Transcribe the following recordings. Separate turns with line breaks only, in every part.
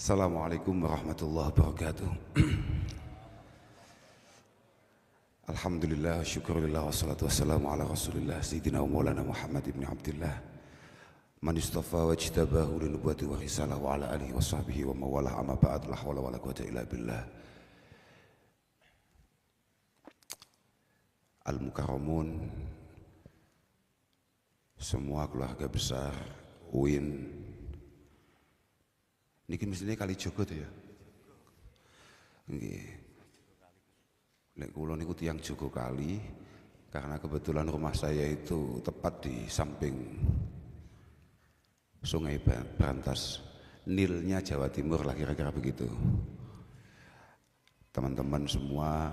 Assalamualaikum warahmatullahi wabarakatuh. Alhamdulillah, syukurillah, wassalatu wassalamu ala rasulillah Sayyidina wa maulana Muhammad ibn Abdillah man istafa wa jtabahu li nubuwati wa risalah wa ala alihi wa sahbihi wa mawalah amma ba'd. La hawla wa la quwwata illa billah. Al-Mukarramun, semua keluarga besar UIN. Niki mestine kali Jogo to ya. Nggih. Nek kula niku tiyang Jogo kali, karena kebetulan rumah saya itu tepat di samping Sungai Brantas. Nilnya Jawa Timur lah, kira-kira begitu. Teman-teman semua,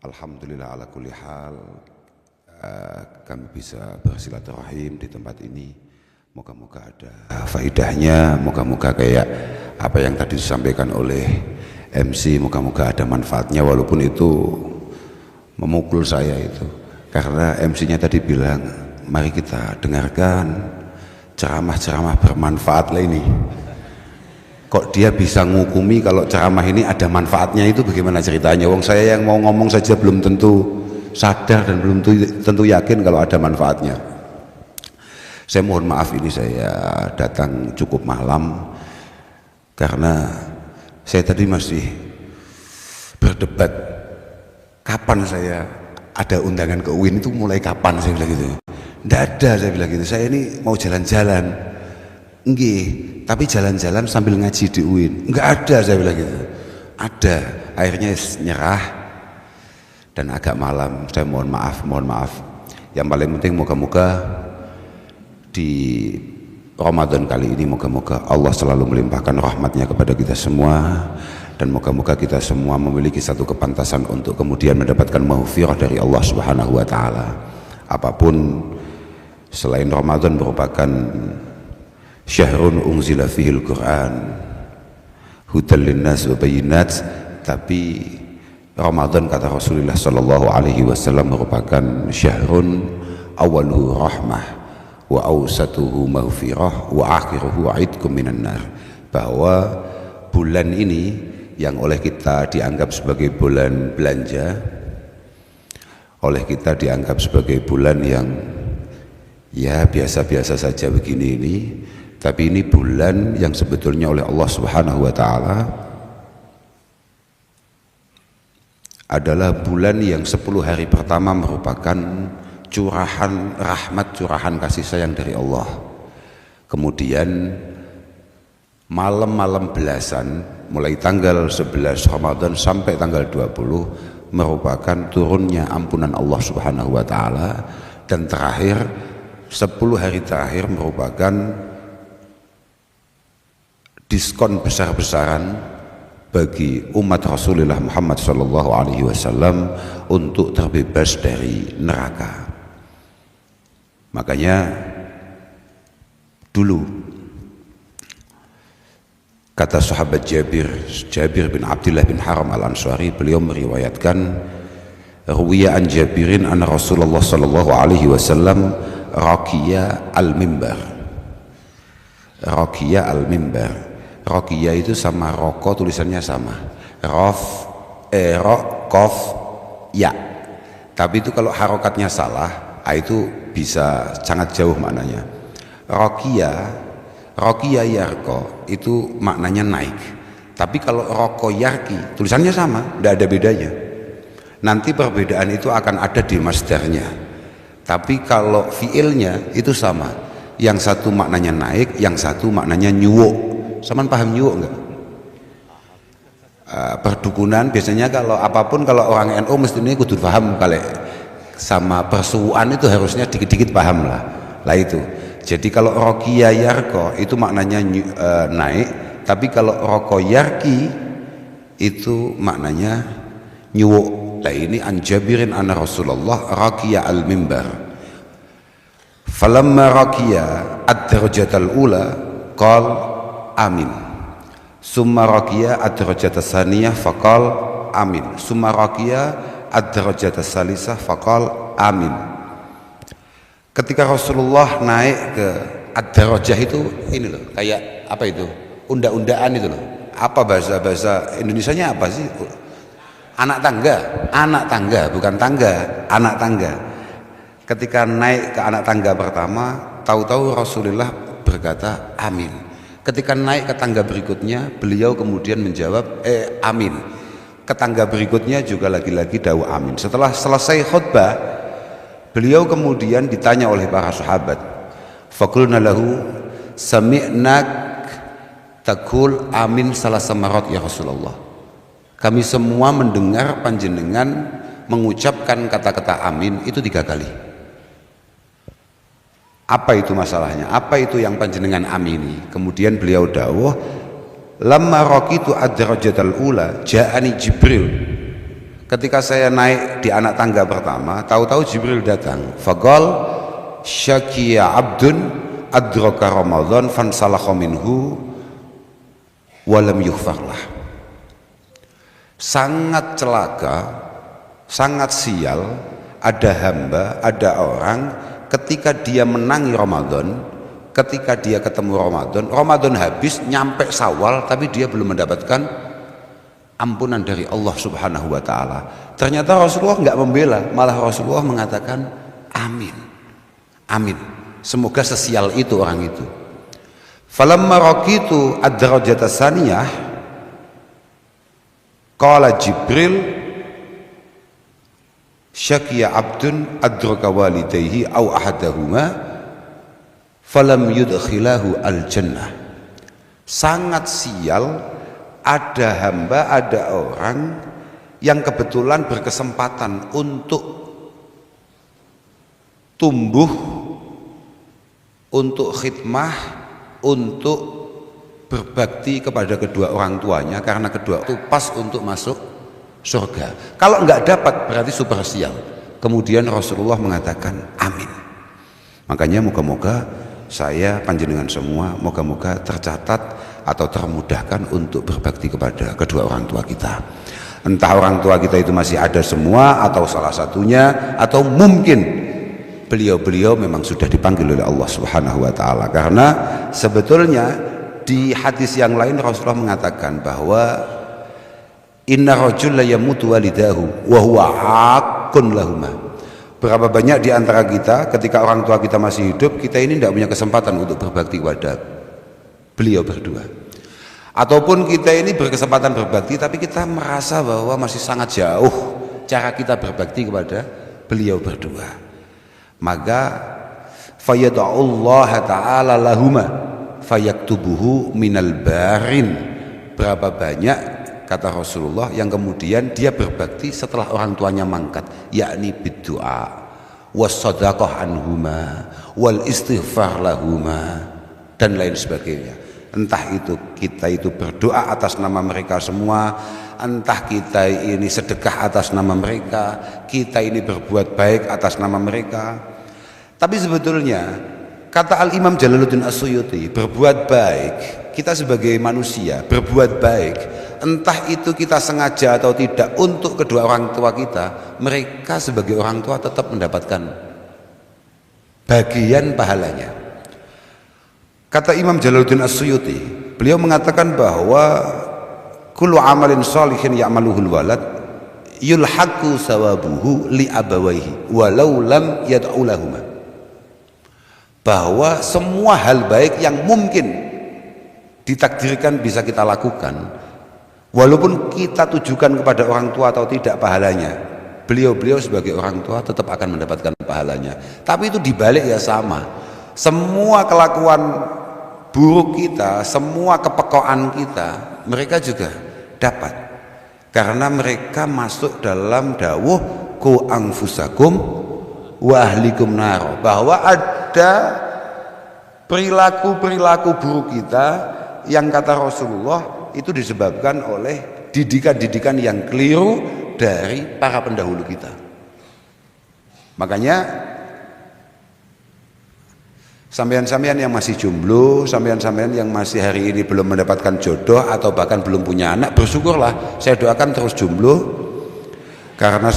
alhamdulillah ala kulli hal, kami bisa bersilaturahim di tempat ini. Moga-moga ada faedahnya, moga-moga kayak apa yang tadi disampaikan oleh MC, moga-moga ada manfaatnya, walaupun itu memukul saya itu. Karena MC-nya tadi bilang, mari kita dengarkan ceramah-ceramah bermanfaat lah ini. Kok dia bisa ngukumi kalau ceramah ini ada manfaatnya, itu bagaimana ceritanya? Wong saya yang mau ngomong saja belum tentu sadar dan belum tentu yakin kalau ada manfaatnya. Saya mohon maaf, ini saya datang cukup malam karena saya tadi masih berdebat kapan saya ada undangan ke UIN, itu mulai kapan, saya bilang gitu. Nggak ada, saya bilang gitu. Saya ini mau jalan-jalan, nggih, tapi jalan-jalan sambil ngaji di UIN. Nggak ada, saya bilang gitu. Ada, akhirnya nyerah dan agak malam. Saya mohon maaf. Yang paling penting moga-moga di Ramadan kali ini, moga-moga Allah selalu melimpahkan rahmatnya kepada kita semua, dan moga-moga kita semua memiliki satu kepantasan untuk kemudian mendapatkan maghfirah dari Allah Subhanahu wa taala. Apapun selain Ramadan merupakan syahrun unzila fihil Quran hudal linnas wa bayyinat, tapi Ramadan kata Rasulullah sallallahu alaihi wasallam merupakan syahrun awaluhu rahmah wa awsatuhu maghfirah wa akhiruhu aidkum minan nar. Bahwa bulan ini yang oleh kita dianggap sebagai bulan belanja, oleh kita dianggap sebagai bulan yang ya biasa-biasa saja begini ini, tapi ini bulan yang sebetulnya oleh Allah Subhanahu wa taala adalah bulan yang 10 hari pertama merupakan curahan rahmat, curahan kasih sayang dari Allah. Kemudian malam-malam belasan, mulai tanggal 11 Ramadan sampai tanggal 20 merupakan turunnya ampunan Allah Subhanahu wa taala, dan terakhir 10 hari terakhir merupakan diskon besar-besaran bagi umat Rasulullah Muhammad sallallahu alaihi wasallam untuk terbebas dari neraka. Makanya dulu kata sahabat Jabir bin Abdullah bin Haram al-Ansari, beliau meriwayatkan, ruwiya an Jabirin anna Rasulullah sallallahu alaihi wasallam raqiya al-mimbar. Raqiya al-mimbar. Raqiya itu sama roko tulisannya sama. Ro, kof, ya. Tapi itu kalau harokatnya salah, itu bisa sangat jauh maknanya. Rokia yarko itu maknanya naik, tapi kalau roko yarki tulisannya sama, tidak ada bedanya. Nanti perbedaan itu akan ada di masdarnya, tapi kalau fiilnya itu sama. Yang satu maknanya naik, yang satu maknanya nyuwuk. Saman paham nyuwuk enggak? Perdukunan biasanya kalau apapun, kalau orang NU mesti ini kudu paham. Kalau sama persuuan itu harusnya dikit-dikit paham lah itu. Jadi kalau rokiya yarko itu maknanya naik, tapi kalau roko yarki itu maknanya nyuwuk. Lah ini an Jabirin anna Rasulullah raqiya al-mimbar. Falamma raqiya ad-darajatal ula qal amin. Summa raqiya ad-darajatas saniyah faqal amin. Summa raqiya ad-darajatas salisah faqal amin. Ketika Rasulullah naik ke ad-darajah itu, ini loh, kayak apa itu? Unda-undaan itu loh. apa bahasa Indonesianya apa sih? Anak tangga, bukan tangga, anak tangga. Ketika naik ke anak tangga pertama, tahu-tahu Rasulullah berkata amin. Ketika naik ke tangga berikutnya, beliau kemudian menjawab amin. Ke tangga berikutnya juga lagi-lagi dawuh amin. Setelah selesai khutbah, beliau kemudian ditanya oleh para sahabat, faqulna lahu sami'nak taqul amin salasa marat ya Rasulullah. Kami semua mendengar panjenengan mengucapkan kata-kata amin itu 3 kali. Apa itu masalahnya? Apa itu yang panjenengan amini? Kemudian beliau dawuh, lamma raqitu ad-darajatal ula ja'ani Jibril. Ketika saya naik di anak tangga pertama, tahu-tahu Jibril datang. Faqal syakiya abdun adraka Ramadan fansalakha minhu wa lam yughfarlah. Sangat celaka, sangat sial, ada hamba, ada orang ketika dia menangi Ramadan, ketika dia ketemu Ramadan habis, nyampe Syawal, tapi dia belum mendapatkan ampunan dari Allah Subhanahu wa Ta'ala. Ternyata Rasulullah nggak membela, malah Rasulullah mengatakan amin, amin. Semoga sesial itu orang itu. Falamma raqitu ad-darajata tsaniyah qala Jibril syakiya abdun adraka walidayhi aw ahadahuma falam yudkhilahu al-jannah. Sangat sial, ada hamba, ada orang yang kebetulan berkesempatan untuk tumbuh, untuk khidmah, untuk berbakti kepada kedua orang tuanya, karena kedua itu pas untuk masuk surga. Kalau enggak dapat berarti super sial. Kemudian Rasulullah mengatakan amin. Makanya moga-moga saya, panjenengan semua, moga-moga tercatat atau termudahkan untuk berbakti kepada kedua orang tua kita. Entah orang tua kita itu masih ada semua atau salah satunya, atau mungkin beliau-beliau memang sudah dipanggil oleh Allah Subhanahu wa Ta'ala. Karena sebetulnya di hadis yang lain Rasulullah mengatakan bahwa inna rajul la yamutu walidahu wa huwa haqqun lahuma. Berapa banyak di antara kita ketika orang tua kita masih hidup, kita ini tidak punya kesempatan untuk berbakti kepada beliau berdua. Ataupun kita ini berkesempatan berbakti tapi kita merasa bahwa masih sangat jauh cara kita berbakti kepada beliau berdua. Maka fayada'ullaha ta'ala lahuma fayaktubuhu minal barin. Berapa banyak, kata Rasulullah, yang kemudian dia berbakti setelah orang tuanya mangkat, yakni biddu'a wassadaqah anhuma wal istighfar lahuma dan lain sebagainya. Entah itu kita itu berdoa atas nama mereka semua, entah kita ini sedekah atas nama mereka, kita ini berbuat baik atas nama mereka. Tapi sebetulnya kata Al-Imam Jalaluddin As-Suyuti, berbuat baik, kita sebagai manusia berbuat baik, entah itu kita sengaja atau tidak untuk kedua orang tua kita, mereka sebagai orang tua tetap mendapatkan bagian pahalanya. Kata Imam Jalaluddin As-Suyuti, beliau mengatakan bahwa kullu amalin shalihin ya'maluhul walad yulhaqu sawabuhu li abawaihi walau lam yad'u lahuma. Bahwa semua hal baik yang mungkin ditakdirkan bisa kita lakukan, walaupun kita tujukan kepada orang tua atau tidak pahalanya, beliau-beliau sebagai orang tua tetap akan mendapatkan pahalanya. Tapi itu dibalik ya sama. Semua kelakuan buruk kita, semua kepekoan kita, mereka juga dapat. Karena mereka masuk dalam dawuh ku anfusakum wa ahlikum nar, bahwa ada perilaku-perilaku buruk kita yang kata Rasulullah itu disebabkan oleh didikan-didikan yang keliru dari para pendahulu kita. Makanya sampean-sampean yang masih jomblo, sampean-sampean yang masih hari ini belum mendapatkan jodoh atau bahkan belum punya anak, bersyukurlah. Saya doakan terus jomblo, karena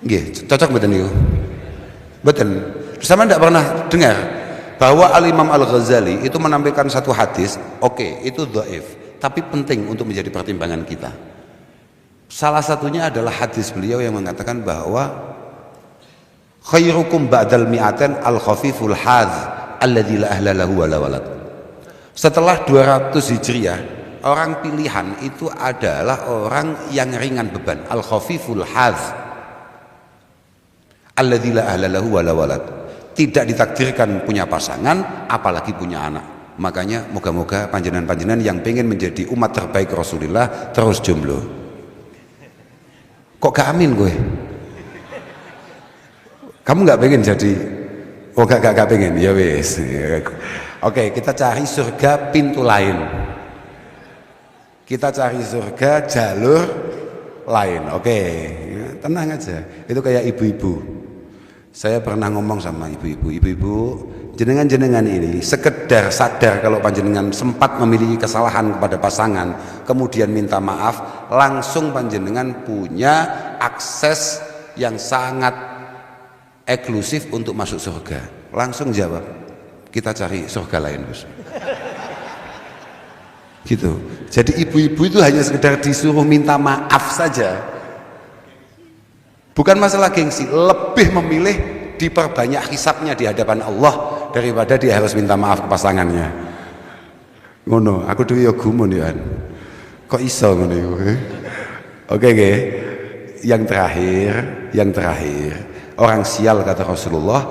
nggih, cocok mboten niku? Mboten. Sama tidak pernah dengar bahwa Al-Imam Al-Ghazali itu menampilkan satu hadis, oke, itu dhaif, tapi penting untuk menjadi pertimbangan kita. Salah satunya adalah hadis beliau yang mengatakan bahwa khairukum ba'dal mi'atan al-khafiful hadz alladzi la ahla lahu wa la walad. Setelah 200 Hijriah, orang pilihan itu adalah orang yang ringan beban, al-khafiful hadz alladzi la ahla lahu wa la walad. Tidak ditakdirkan punya pasangan, apalagi punya anak. Makanya moga-moga panjenengan-panjenengan yang pengen menjadi umat terbaik Rasulullah terus jomblo. Kok gak amin gue? Kamu nggak pengen jadi? Oh gak pengen, ya wes. Oke, kita cari surga pintu lain. Kita cari surga jalur lain. Oke, tenang aja. Itu kayak ibu-ibu. Saya pernah ngomong sama ibu-ibu, jenengan-jenengan ini sekedar sadar kalau panjenengan sempat memiliki kesalahan kepada pasangan, kemudian minta maaf, langsung panjenengan punya akses yang sangat eksklusif untuk masuk surga. Langsung jawab, kita cari surga lain, Gus. Gitu. Jadi ibu-ibu itu hanya sekedar disuruh minta maaf saja. Bukan masalah gengsi, lebih memilih diperbanyak hisabnya di hadapan Allah daripada dia harus minta maaf ke pasangannya. Ngono, aku dulu ya gumun ya. Kok iso ngono iku? Oke. Yang terakhir, orang sial kata Rasulullah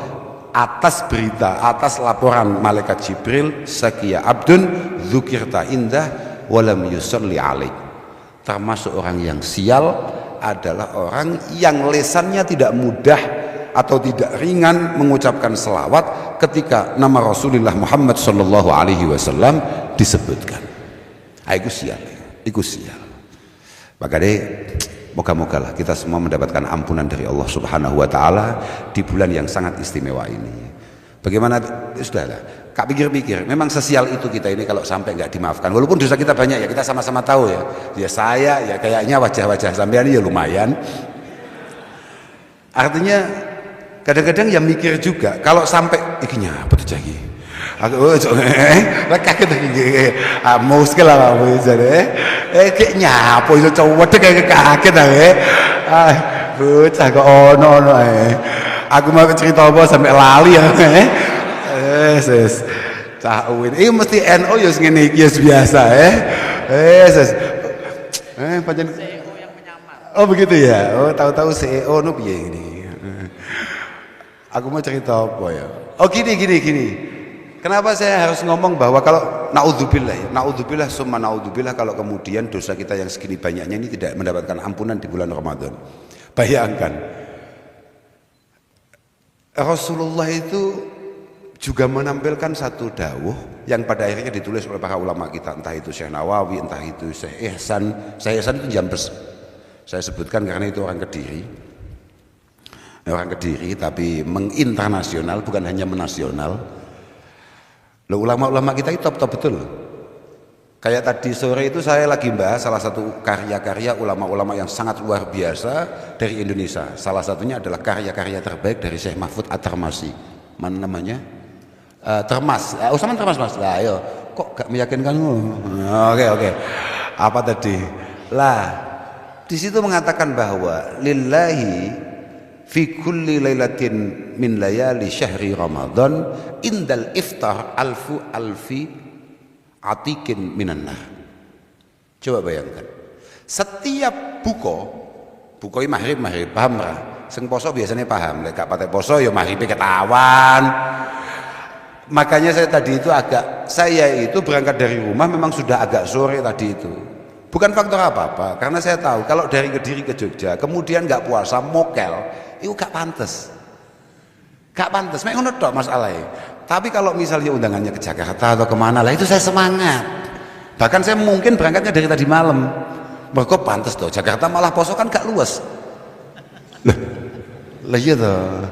atas berita, atas laporan malaikat Jibril, sakia abdun dzukirta indah walam yusalli alaik. Termasuk orang yang sial adalah orang yang lesannya tidak mudah atau tidak ringan mengucapkan selawat ketika nama Rasulullah Muhammad sallallahu alaihi wasallam disebutkan. Itu sial. Maka deh, moga-moga lah kita semua mendapatkan ampunan dari Allah Subhanahu wa taala di bulan yang sangat istimewa ini. Bagaimana? Sudahlah, Kak pikir-pikir, memang sesial itu kita ini kalau sampai nggak dimaafkan. Walaupun dosa kita banyak ya, kita sama-sama tahu ya. Ya saya ya kayaknya wajah-wajah sampean ya lumayan. Artinya kadang-kadang ya mikir juga kalau sampai ikinya apa tuh lagi. Aku kaget lagi. Mau sekali lah mau jadi. Kayaknya apa itu cowok kayak kaget ah. Bocah kok ono. Aku mau cerita apa sampai lali ya. Ses. Cah Uwin. Ini mesti NO ya ngene iki biasa ses. Pancen CEO yang menyamar. Oh begitu ya. Oh tahu-tahu CEO no piye ini. Aku mau cerita apa ya? Oh gini. Kenapa saya harus ngomong bahwa kalau naudzubillah summa naudzubillah kalau kemudian dosa kita yang segini banyaknya ini tidak mendapatkan ampunan di bulan Ramadan. Bayangkan. Rasulullah itu juga menampilkan satu dawuh yang pada akhirnya ditulis oleh para ulama kita, entah itu Syekh Nawawi, entah itu Syekh Ihsan. Syekh Ihsan itu Jambres. Saya sebutkan karena itu orang Kediri tapi menginternasional, bukan hanya menasional. Loh, ulama-ulama kita itu top betul. Kayak tadi sore itu saya lagi bahas salah satu karya-karya ulama-ulama yang sangat luar biasa dari Indonesia. Salah satunya adalah karya-karya terbaik dari Syekh Mahfud At-Tarmasi. Mana namanya? Termas. Usaman Termas Mas. Lah ayo, kok gak meyakinkan? Oke. Apa tadi? Lah, di situ mengatakan bahwa lillahi fi kulli lailatin min layali syahri Ramadan indal iftar alfi atikin minan nar. Coba bayangkan. Setiap buko maghrib paham ra? Sing poso biasanya paham, lek gak patek poso ya maghrib ketahuan. Makanya saya itu berangkat dari rumah memang sudah agak sore tadi itu. Bukan faktor apa-apa, karena saya tahu kalau dari Kediri ke Jogja kemudian gak puasa mokel, itu gak pantas. Mek ngono tok masalahnya. Tapi kalau misalnya undangannya ke Jakarta atau kemana lah itu saya semangat. Bahkan saya mungkin berangkatnya dari tadi malam. Mergo pantes toh Jakarta malah poso kan gak luas. Lah iya toh.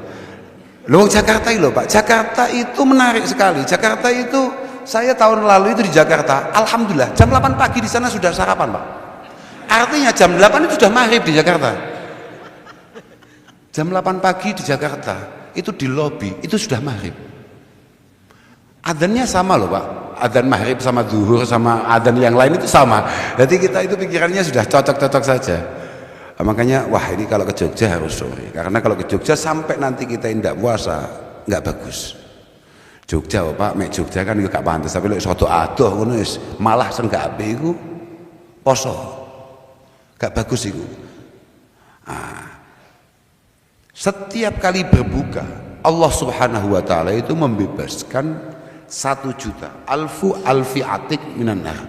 Loh Jakarta itu Pak, Jakarta itu menarik sekali. Jakarta itu saya tahun lalu itu di Jakarta, alhamdulillah jam 8 pagi di sana sudah sarapan Pak. Artinya jam 8 itu sudah maghrib di Jakarta. Jam 8 pagi di Jakarta itu di lobi itu sudah maghrib. Adzannya sama loh Pak, adzan maghrib sama zuhur sama adzan yang lain itu sama. Jadi kita itu pikirannya sudah cocok-cocok saja. Makanya wah ini kalau ke Jogja harus sore, karena kalau ke Jogja sampai nanti kita tidak puasa nggak bagus. Jogja Pak, mek Jogja kan juga gak pantas, tapi lek soto adoh ngono wis malah sing gak apik iku poso. Gak bagus iku. Setiap kali berbuka Allah Subhanahu wa taala itu membebaskan 1 juta alfi atik minan nar.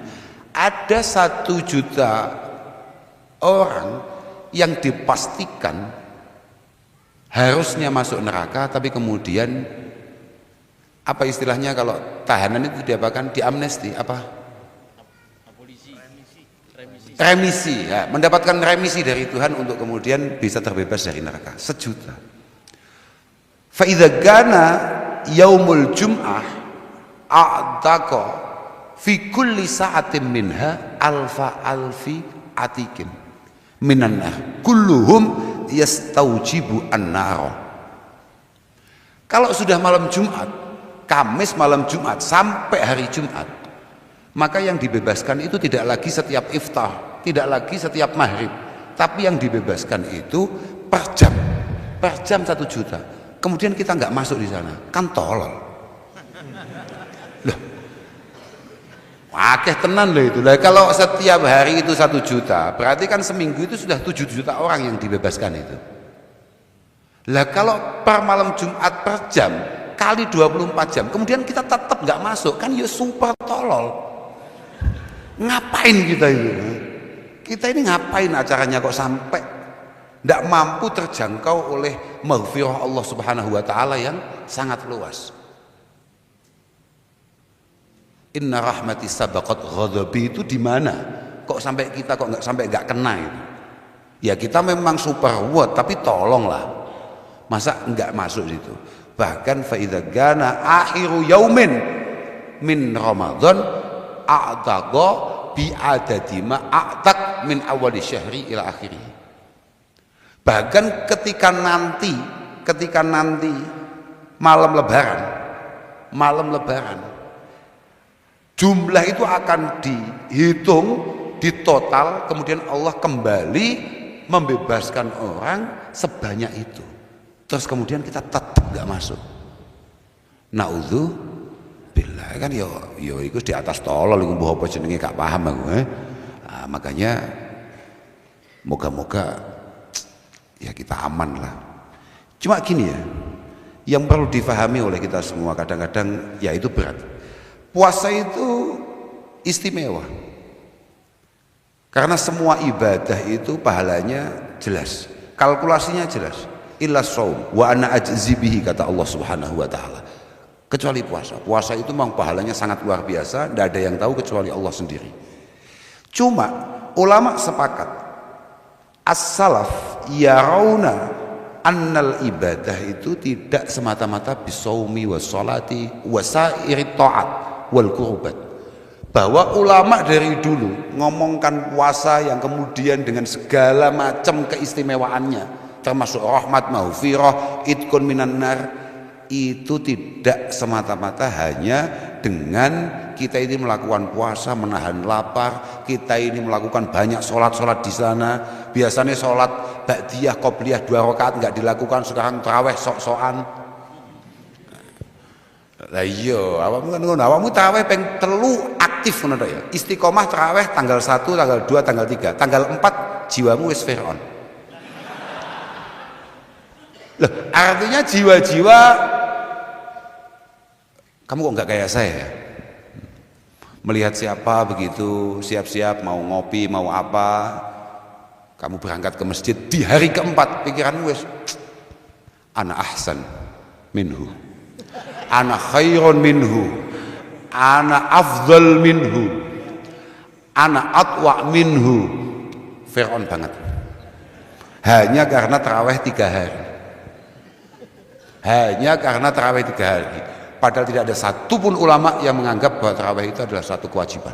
Ada 1 juta orang yang dipastikan harusnya masuk neraka, tapi kemudian apa istilahnya kalau tahanan itu diapakan, diamnesti apa? Remisi ya, mendapatkan remisi dari Tuhan untuk kemudian bisa terbebas dari neraka. 1 juta. Fa idza gana yaumul jum'ah a'taqa fi kulli sa'atin minha alfi atikin minan nar kulluhum yastaujibu an-nar. Kalau sudah malam Jumat, Kamis malam Jumat sampai hari Jumat, maka yang dibebaskan itu tidak lagi setiap iftar, tidak lagi setiap maghrib, tapi yang dibebaskan itu per jam 1 juta. Kemudian kita nggak masuk di sana, kan tolol. Loh, akeh tenan loh itu. Lah kalau setiap hari itu 1 juta, berarti kan seminggu itu sudah 7 juta orang yang dibebaskan itu. Lah kalau per malam Jumat per jam kali 24 jam, kemudian kita tetap nggak masuk, kan ya super tolol. Ngapain kita ini? Kita ini ngapain acaranya kok sampai tidak mampu terjangkau oleh maghfirah Allah Subhanahu wa taala yang sangat luas. Inna rahmati sabaqat ghadabi itu di mana? Kok sampai kita kok nggak kena itu? Ya kita memang super what, tapi tolonglah. Masa nggak masuk situ? Bahkan fa idza gana akhiru yaumin min Ramadan a'taqa bi adadi ma a'taq min awali syahri ila akhirih. Bahkan ketika nanti malam lebaran jumlah itu akan dihitung, ditotal, kemudian Allah kembali membebaskan orang sebanyak itu. Terus kemudian kita tetap gak masuk. Naudzubillah, kan yo iku di atas tolol iku mbah apa jenenge gak paham aku. Makanya moga-moga ya kita aman lah. Cuma gini ya, yang perlu difahami oleh kita semua, kadang-kadang ya itu berat. Puasa itu istimewa karena semua ibadah itu pahalanya jelas, kalkulasinya jelas. Illa shaum wa ana ajzi bihi, kata Allah Subhanahu wa taala. Kecuali puasa. Puasa itu memang pahalanya sangat luar biasa, tidak ada yang tahu kecuali Allah sendiri. Cuma ulama sepakat, as-salaf yarauna annal ibadah itu tidak semata-mata bisaumi wassalati wasairi ta'at wal qurbat. Bahwa ulama dari dulu ngomongkan puasa yang kemudian dengan segala macam keistimewaannya, termasuk rahmat, maghfirah, itqun minan nar, itu tidak semata-mata hanya dengan kita ini melakukan puasa, menahan lapar, kita ini melakukan banyak sholat di sana. Biasanya sholat ba'diyah, qobliyah 2 rakaat nggak dilakukan, sekarang taraweh sok-sokan. Lah iya, awakmu kan ngono, awakmu taraweh ping 3 aktif ngono ya. Istiqomah taraweh tanggal 1, tanggal 2, tanggal 3, tanggal 4 jiwamu wis Fir'aun. Loh, artinya jiwa-jiwa kamu kok nggak kayak saya ya? Melihat siapa begitu siap-siap mau ngopi mau apa, kamu berangkat ke masjid di hari keempat, pikiranmu wes ana ahsan minhu, ana khairun minhu, ana afdal minhu, ana atwa minhu. Fir'aun banget. Hanya karena taraweh 3 hari. Hanya karena tarawih 3 hari. Padahal tidak ada satupun ulama yang menganggap bahwa tarawih itu adalah satu kewajiban.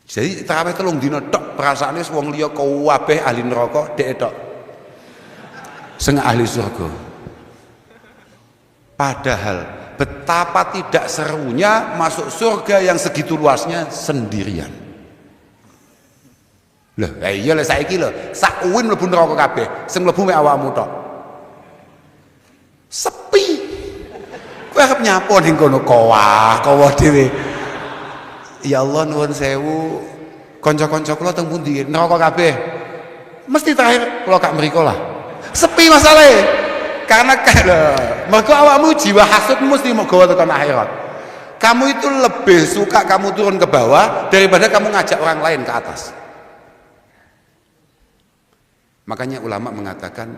Jadi tarawih 3 dina tok, perasaane wong liya kabeh ahli neraka, dhek tok sing ahli surga. Padahal betapa tidak serunya masuk surga yang segitu luasnya sendirian. Lah, iya lah saiki lho, sak UIN mlebu neraka kabeh, sing mlebu mek awakmu tok. Sepi. Kowe arep nyapa ning kono kawah dhewe. Ya Allah nuwun sewu, kanca-kanca kula teng pundi? Neraka kabeh. Mesti terakhir kula kak mriko lah. Sepi masalahe. Karena mergo awakmu jiwa hasudmu mesti mau gawa tekan akhirat. Kamu itu lebih suka kamu turun ke bawah daripada kamu ngajak orang lain ke atas. Makanya ulama mengatakan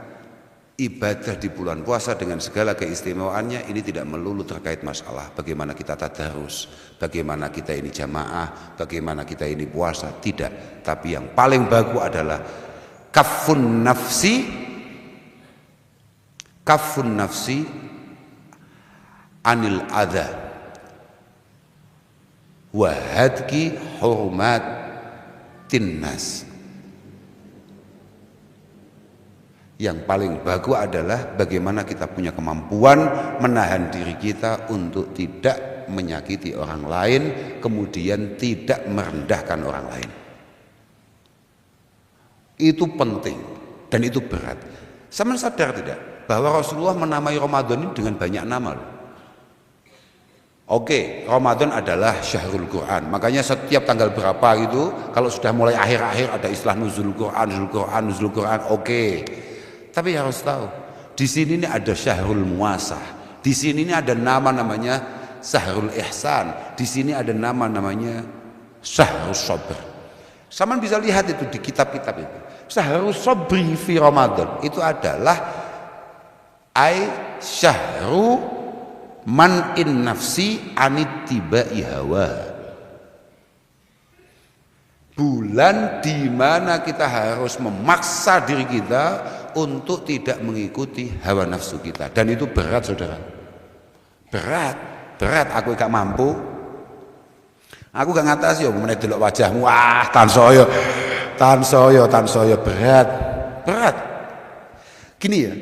ibadah di bulan puasa dengan segala keistimewaannya ini tidak melulu terkait masalah bagaimana kita tadarus, bagaimana kita ini jamaah, bagaimana kita ini puasa, tidak. Tapi yang paling bagus adalah kafun nafsi anil adha wa hadki hurmatin nas. Yang paling bagus adalah bagaimana kita punya kemampuan menahan diri kita untuk tidak menyakiti orang lain, kemudian tidak merendahkan orang lain. Itu penting dan itu berat. Sama sadar tidak bahwa Rasulullah menamai Ramadan ini dengan banyak nama loh. Oke, Ramadan adalah syahrul Quran. Makanya setiap tanggal berapa gitu, kalau sudah mulai akhir-akhir ada istilah nuzul Quran. Oke. Tapi harus tahu, di sini ini ada syahrul muasah. Di sini ini ada nama namanya syahrul ihsan. Di sini ada nama namanya syahrul sabr. Sama bisa lihat itu di kitab-kitab itu. Syahrul sabri fi Ramadan itu adalah syahru man'in nafsi anittiba'i hawa. Bulan di mana kita harus memaksa diri kita untuk tidak mengikuti hawa nafsu kita, dan itu berat saudara, berat. Aku gak mampu, aku gak ngatasi ya meneh delok wajahmu, wah tan soyo berat. Gini ya,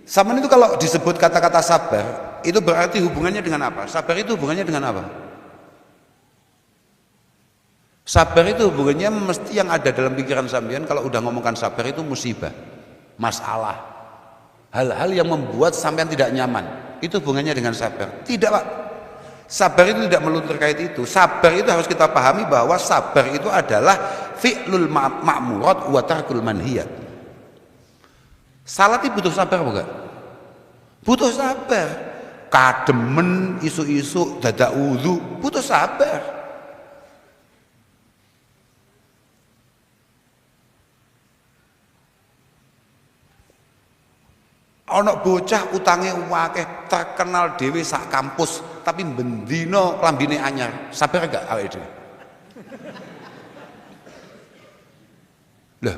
sama itu kalau disebut kata-kata sabar itu berarti hubungannya dengan apa? Sabar itu hubungannya dengan apa? Sabar itu hubungannya mesti yang ada dalam pikiran sampean kalau udah ngomongkan sabar itu musibah, masalah, hal-hal yang membuat sampean tidak nyaman. Itu hubungannya dengan sabar. Tidak Pak, sabar itu tidak melulu terkait itu. Sabar itu harus kita pahami bahwa sabar itu adalah fi'lul ma'murat wa tarkul manhiyat. Salat itu butuh sabar bukan? Butuh sabar. Kademen isu-isu dadak wudu butuh sabar. Ana bocah utange akeh terkenal dhewe sak kampus tapi bendino klambine anyar, sabar gak awake dhewe? Lah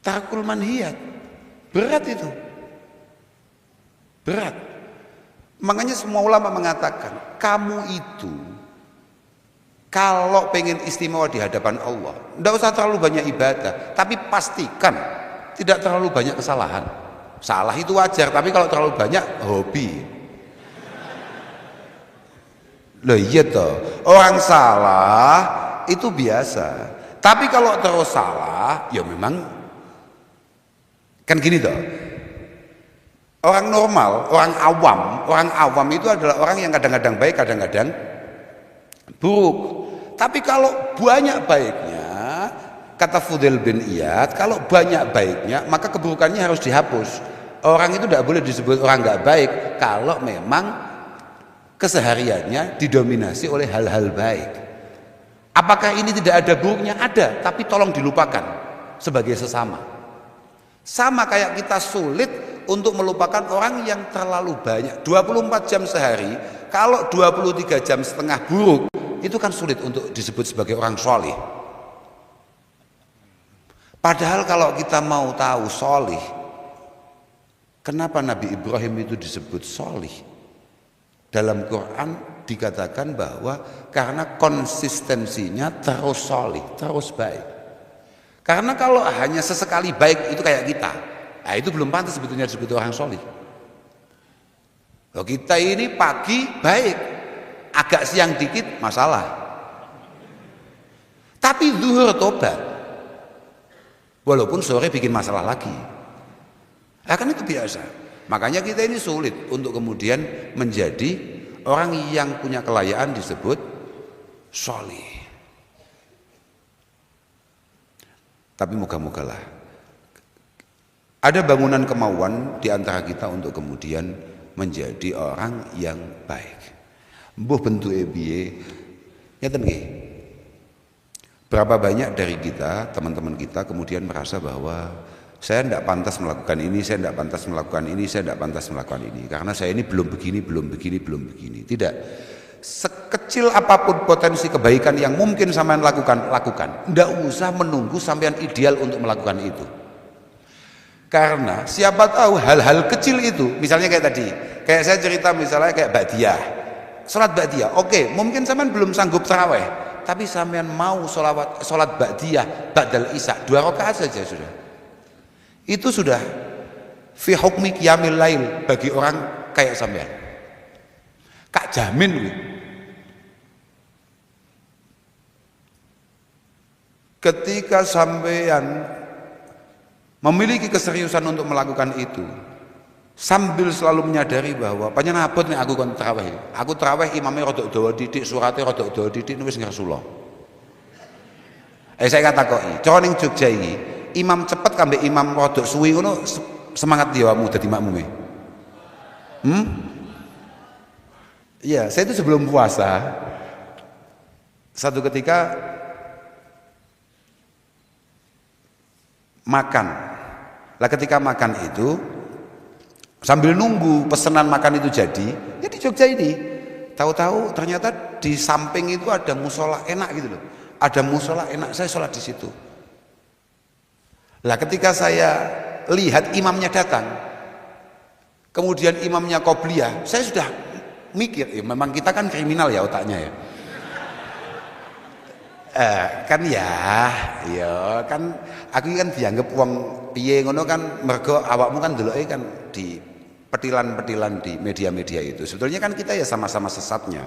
tarkul manhiyat berat itu, berat. Makanya semua ulama mengatakan kamu itu kalau pengen istimewa di hadapan Allah tidak usah terlalu banyak ibadah, tapi pastikan tidak terlalu banyak kesalahan. Salah itu wajar, tapi kalau terlalu banyak hobi. Loh iya toh, orang salah itu biasa. Tapi kalau terus salah, ya memang kan gini toh. Orang normal, orang awam itu adalah orang yang kadang-kadang baik, kadang-kadang buruk. Tapi kalau banyak baiknya, kata Fudail bin Iyad, kalau banyak baiknya maka keburukannya harus dihapus. Orang itu tidak boleh disebut orang nggak baik kalau memang kesehariannya didominasi oleh hal-hal baik. Apakah ini tidak ada buruknya? Ada, tapi tolong dilupakan sebagai sesama. Sama kayak kita sulit untuk melupakan orang yang terlalu banyak 24 jam sehari. Kalau 23 jam setengah buruk, itu kan sulit untuk disebut sebagai orang sholih. Padahal kalau kita mau tahu sholih, kenapa Nabi Ibrahim itu disebut sholih? Dalam Quran dikatakan bahwa karena konsistensinya terus sholih, terus baik. Karena kalau hanya sesekali baik itu kayak kita, nah itu belum pantas sebetulnya disebut orang sholih. Loh, kita ini pagi baik, agak siang dikit masalah. Tapi zuhur tobat, walaupun sore bikin masalah lagi. Kan itu biasa. Makanya kita ini sulit untuk kemudian menjadi orang yang punya kelayaan disebut sholih. Tapi moga-mogalah ada bangunan kemauan di antara kita untuk kemudian menjadi orang yang baik. Mbuh bentuke piye? Ngeten nggih. Berapa banyak dari kita, teman-teman kita kemudian merasa bahwa saya tidak pantas melakukan ini, saya tidak pantas melakukan ini, saya tidak pantas melakukan ini karena saya ini belum begini, belum begini, belum begini. Tidak. Sekecil apapun potensi kebaikan yang mungkin sampean lakukan, lakukan. Tidak usah menunggu sampean ideal untuk melakukan itu. Karena siapa tahu hal-hal kecil itu, misalnya kayak tadi, kayak saya cerita misalnya kayak ba'diyah, sholat ba'diyah, oke, mungkin sampean belum sanggup tarawih, tapi sampean mau sholat ba'diyah, ba'dal isya, 2 rakaat saja sudah. Itu sudah fi hukmi qiyamil lail bagi orang kayak sampean. Kak jamin loh. Ketika sampean memiliki keseriusan untuk melakukan itu, sambil selalu menyadari bahwa panjenengan abot nek aku kon tarawih. Aku tarawih imamnya rodok dawa didik, surate rodok dawa didik wis ngersula. Saya katakoki, cara ning Jogja iki, imam cepet kambek imam rodok suwi ngono semangat dia awakmu dadi makmume. Iya, saya itu sebelum puasa satu ketika makan. Lah ketika makan itu sambil nunggu pesanan makan itu jadi, ya di Jogja ini tahu-tahu ternyata di samping itu ada musola enak gitu loh. Ada musola enak, saya sholat di situ. Lah ketika saya lihat imamnya datang, kemudian imamnya qobliyah, saya sudah mikir, memang kita kan kriminal ya otaknya ya. Kan kan aku kan dianggap wong piye ngono kan, mergo awakmu kan deloke kan di petilan-petilan di media-media itu. Sebetulnya kan kita ya sama-sama sesatnya.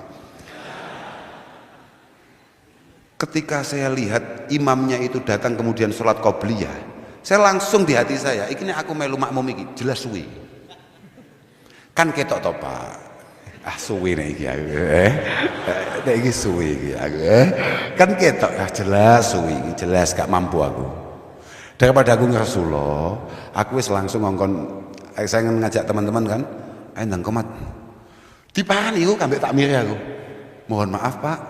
Ketika saya lihat imamnya itu datang kemudian sholat qobliyah, saya langsung di hati saya, iki aku melu makmum iki, jelas suwi. Kan ketok to, Pak. Suwi nek iki aku. Nek iki suwi iki aku. Kan ketok jelas suwi iki, jelas gak mampu aku. Daripada aku ngersula, aku wis langsung ngongkon, saya ngajak teman-teman kan, ayo ndang komat. Dipahani aku kambek tak miri aku. Mohon maaf, Pak.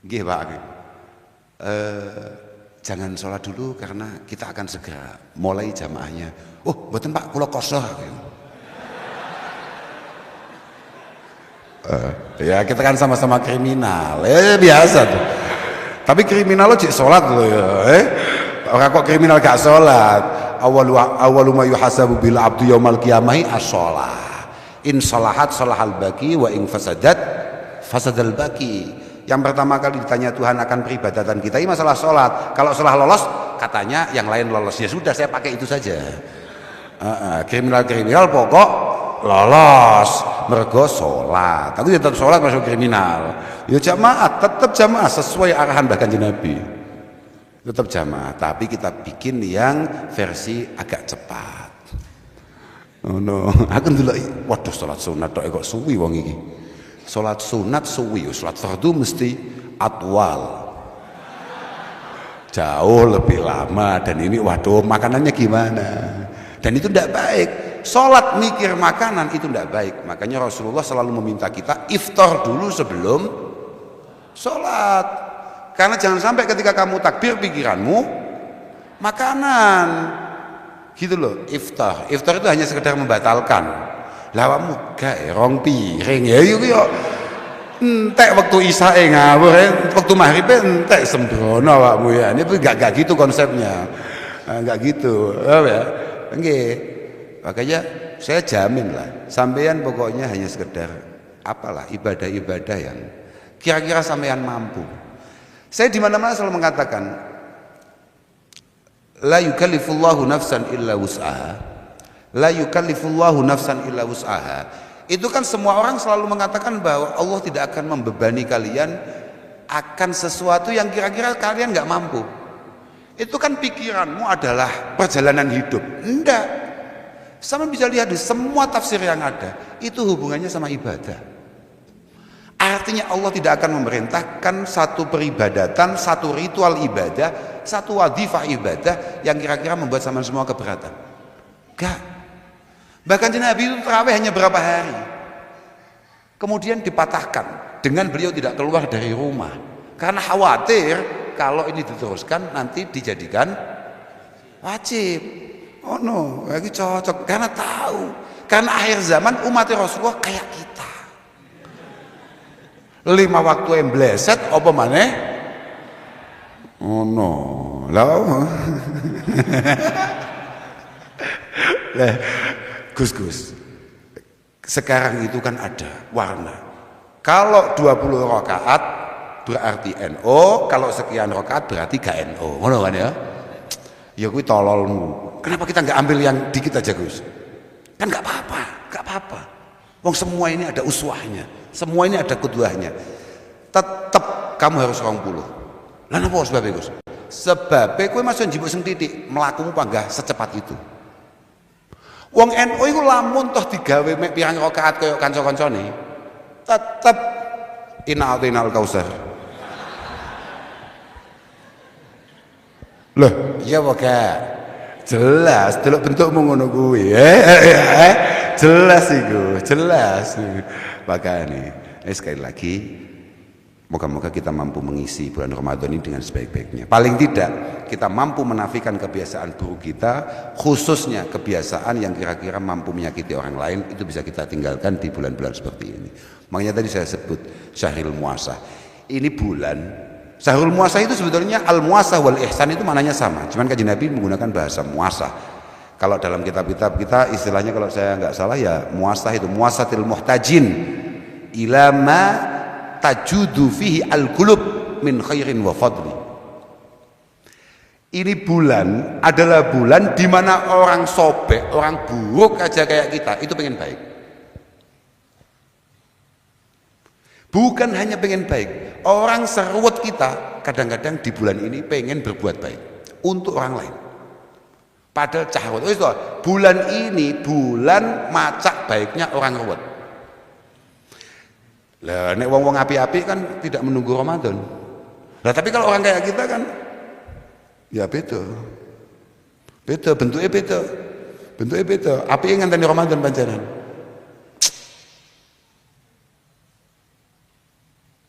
Nggih, Pak. Jangan sholat dulu karena kita akan segera mulai jamaahnya. Oh, mboten Pak, kula kosoh. Ya kita kan sama-sama kriminal, biasa tuh. Tapi kriminal lo cek sholat lo ya, orang kok kriminal gak sholat. Awalu ma yuhasabu bil abdu yaumal qiyamah as-shalah. In shalahat shalahal baqi wa in fasadat fasadal baqi. Yang pertama kali ditanya Tuhan akan peribadatan kita ini masalah sholat. Kalau sholat lolos, katanya yang lain lolos. Ya sudah, saya pakai itu saja. Kriminal pokok lolos, mergo sholat. Tapi tetap sholat masuk kriminal. Ya jamaah, tetap jamaah sesuai arahan bahkan Nabi. Tetap jamaah, tapi kita bikin yang versi agak cepat. Oh no, aku dulu, waduh sholat sunat kok suwi wong iki. Sholat sunat suwi, sholat fardu mesti atwal, jauh lebih lama. Dan ini waduh makanannya gimana, dan itu tidak baik. Sholat mikir makanan itu tidak baik. Makanya Rasulullah selalu meminta kita iftar dulu sebelum sholat, karena jangan sampai ketika kamu takbir pikiranmu makanan gitu loh. Iftar itu hanya sekedar membatalkan. Lawamu gak rong piring ya yuk entek waktu isyae ngawur, waktu maghrib entek sembrono awakmu ya. Ini gak gitu konsepnya, gak gitu ya. Nggih. Makanya saya jamin lah, sampean pokoknya hanya sekedar apalah ibadah-ibadah yang kira-kira sampean mampu. Saya di mana-mana selalu mengatakan la yukallifullahu nafsan illa wus'aha. La yukallifullahu nafsan illa wus'aha. Itu kan semua orang selalu mengatakan bahwa Allah tidak akan membebani kalian akan sesuatu yang kira-kira kalian nggak mampu. Itu kan pikiranmu adalah perjalanan hidup. Enggak. Sama bisa lihat di semua tafsir yang ada, itu hubungannya sama ibadah. Artinya Allah tidak akan memerintahkan satu peribadatan, satu ritual ibadah, satu wadifah ibadah yang kira-kira membuat sama semua keberatan. Enggak. Bahkan di Nabi itu tarawih hanya berapa hari, kemudian dipatahkan dengan beliau tidak keluar dari rumah karena khawatir kalau ini diteruskan nanti dijadikan wajib. Oh no, lagi cocok karena tahu, karena akhir zaman umat Rasulullah kayak kita 5 waktu yang bleset apa maneh. Oh no, lah Gus, sekarang itu kan ada warna. Kalau 20 rakaat berarti NO, kalau sekian rakaat berarti gak NO. Ngono kan ya? Ya kuwi tololmu. Kenapa kita nggak ambil yang dikit aja, Gus? Kan nggak apa-apa. Wong semua ini ada uswahnya, semua ini ada keduanya. Tetap kamu harus 20. Lah napa sebabnya, Gus? Sebabnya kowe masuk njibuk sing titik, mlakumu panggah secepat itu. Wong NU iku lamun toh digawe mek pirang rakaat kaya kanca-kancane, tetep inal kausar. Loh, iya wae. Jelas, delok bentukmu ngono kuwi. Jelas iku, jelas. Makane, sekali lagi moga-moga kita mampu mengisi bulan Ramadan ini dengan sebaik-baiknya. Paling tidak kita mampu menafikan kebiasaan buruk kita, khususnya kebiasaan yang kira-kira mampu menyakiti orang lain, itu bisa kita tinggalkan di bulan-bulan seperti ini. Makanya tadi saya sebut Syahrul Muasah. Ini bulan Syahrul Muasah itu sebetulnya al-muasah wal ihsan itu maknanya sama. Cuman Kanjeng Nabi menggunakan bahasa muasah. Kalau dalam kitab-kitab kita istilahnya kalau saya nggak salah ya muasah itu muasatil muhtajin ila ma tajudu fihi al-qulub min khairin wa fadli. Ini bulan adalah bulan di mana orang sobek, orang buruk aja kayak kita itu pengen baik. Bukan hanya pengen baik, orang serwet kita kadang-kadang di bulan ini pengen berbuat baik untuk orang lain. Padahal cahwat, bulan ini bulan macak baiknya orang ruwet. Lah nek wong-wong api-api kan tidak menunggu Ramadan. Lah tapi kalau orang kayak kita kan ya beda. Beda bentuknya beda. Bentuknya beda. Api ngenteni Ramadan panjenengan.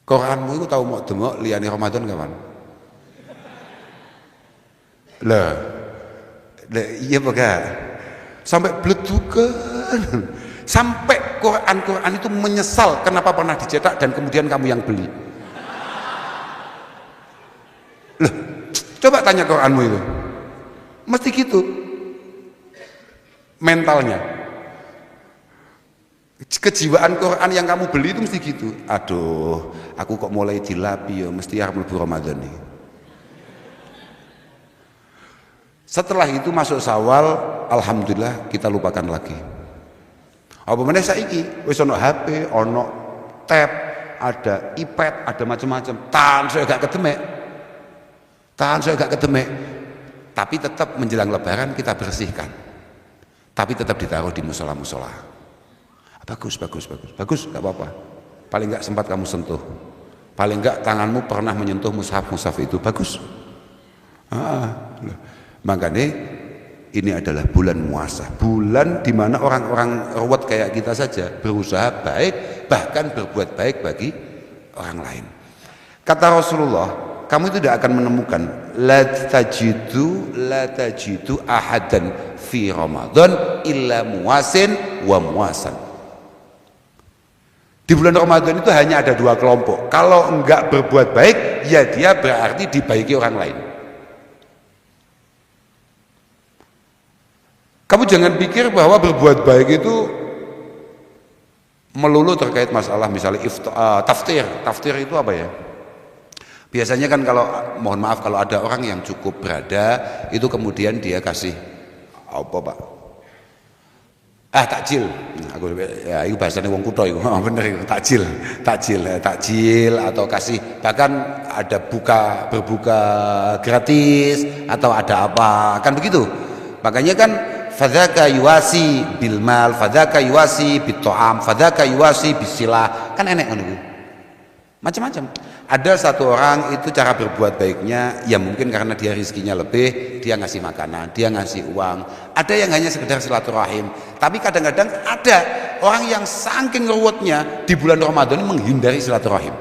Quranmu itu tahu mau demok liyane Ramadan kapan? Lah iya baga. Sampai bledukan. Sampai Quran itu menyesal kenapa pernah dicetak dan kemudian kamu yang beli. Loh, coba tanya Quranmu itu. Mesti gitu. Mentalnya. Kejiwaan Quran yang kamu beli itu mesti gitu. Aduh, aku kok mulai dilapi ya, mesti harus mlebu Ramadan nih. Setelah itu masuk Syawal, alhamdulillah kita lupakan lagi. Apa meneh saiki wis ono HP, ono tab, ada iPad, ada macam-macam. Tahan saya gak kedemek. Tapi tetap menjelang Lebaran kita bersihkan. Tapi tetap ditaruh di musola-musola. Bagus, gak apa-apa. Paling gak sempat kamu sentuh. Paling gak tanganmu pernah menyentuh mushaf itu. Bagus. Makanya ini adalah bulan muasah. Bulan di mana orang-orang ruwet kayak kita saja berusaha baik, bahkan berbuat baik bagi orang lain. Kata Rasulullah, kamu tidak akan menemukan la tajidu ahadan fi Ramadan illa muwasin wa muwasan. Di bulan Ramadan itu hanya ada 2 kelompok. Kalau enggak berbuat baik, ya dia berarti dibaiki orang lain. Kamu jangan pikir bahwa berbuat baik itu melulu terkait masalah misalnya tafsir. Tafsir itu apa ya? Biasanya kan kalau mohon maaf kalau ada orang yang cukup berada itu kemudian dia kasih apa Pak? Takjil. Nah, Aku ya itu bahasanya wong kutho iku. Bener itu, takjil. Takjil atau kasih, bahkan ada berbuka gratis atau ada apa, kan begitu. Makanya kan fadzaka yuwasi bil mal, fadzaka yuwasi bit ta'am, fadzaka yuwasi bisilah. Kan enek ngono. Macam-macam. Ada satu orang itu cara berbuat baiknya ya mungkin karena dia rezekinya lebih, dia ngasih makanan, dia ngasih uang. Ada yang hanya sekedar silaturahim. Tapi kadang-kadang ada orang yang saking ruwetnya di bulan Ramadan menghindari silaturahim.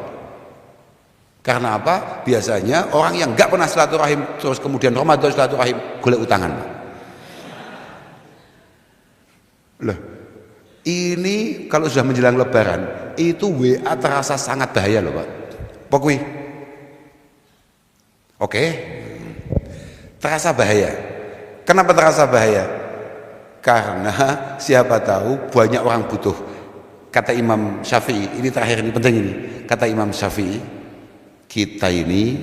Karena apa? Biasanya orang yang nggak pernah silaturahim terus kemudian Ramadan silaturahim, golek utangan. Loh, ini kalau sudah menjelang Lebaran itu WA terasa sangat bahaya loh Pak. Pokoknya, oke, terasa bahaya. Kenapa terasa bahaya? Karena siapa tahu banyak orang butuh. Kata Imam Syafi'i, ini terakhir ini penting ini. Kata Imam Syafi'i, kita ini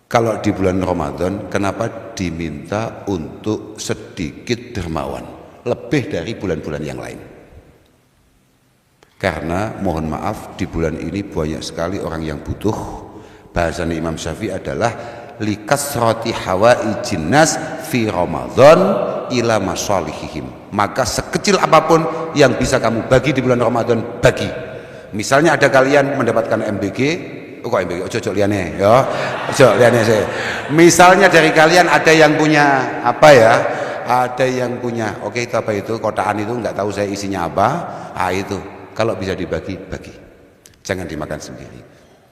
kalau di bulan Ramadan, kenapa diminta untuk sedikit dermawan, lebih dari bulan-bulan yang lain? Karena mohon maaf di bulan ini banyak sekali orang yang butuh. Bahasanya Imam Syafi'i adalah likasrati hawaijin nas fi Ramadan ila masalihihim. Maka sekecil apapun yang bisa kamu bagi di bulan Ramadan, bagi. Misalnya ada kalian mendapatkan MBG, kok MBG, ojo liane ya. Ojo liane saya. Misalnya dari kalian ada yang punya apa ya? Ada yang punya, oke itu apa itu? Kotaan itu nggak tahu saya isinya apa. Ah itu. Kalau bisa dibagi, bagi. Jangan dimakan sendiri.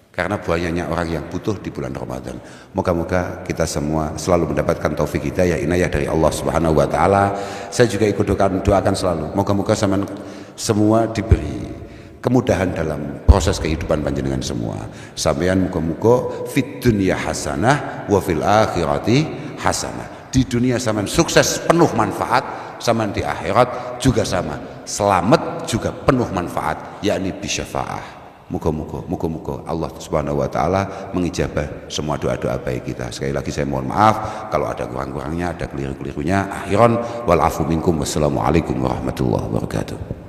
Karena banyaknya orang yang butuh di bulan Ramadan. Moga-moga kita semua selalu mendapatkan taufik hidayah inayah dari Allah Subhanahu wa taala. Saya juga ikut doakan selalu. Moga-moga semua diberi kemudahan dalam proses kehidupan panjenengan semua. Sampeyan moga-moga fid dunya hasanah wa fil akhirati hasanah. Di dunia sampean sukses penuh manfaat, sampean di akhirat juga sama, selamat juga penuh manfaat, yakni bisyafaah. Muga-muga Allah Subhanahu wa taala mengijabah semua doa-doa baik kita. Sekali lagi saya mohon maaf kalau ada kurang-kurangnya, ada keliru-kelirunya. Akhiran wal afu minkum. Wassalamualaikum warahmatullahi wabarakatuh.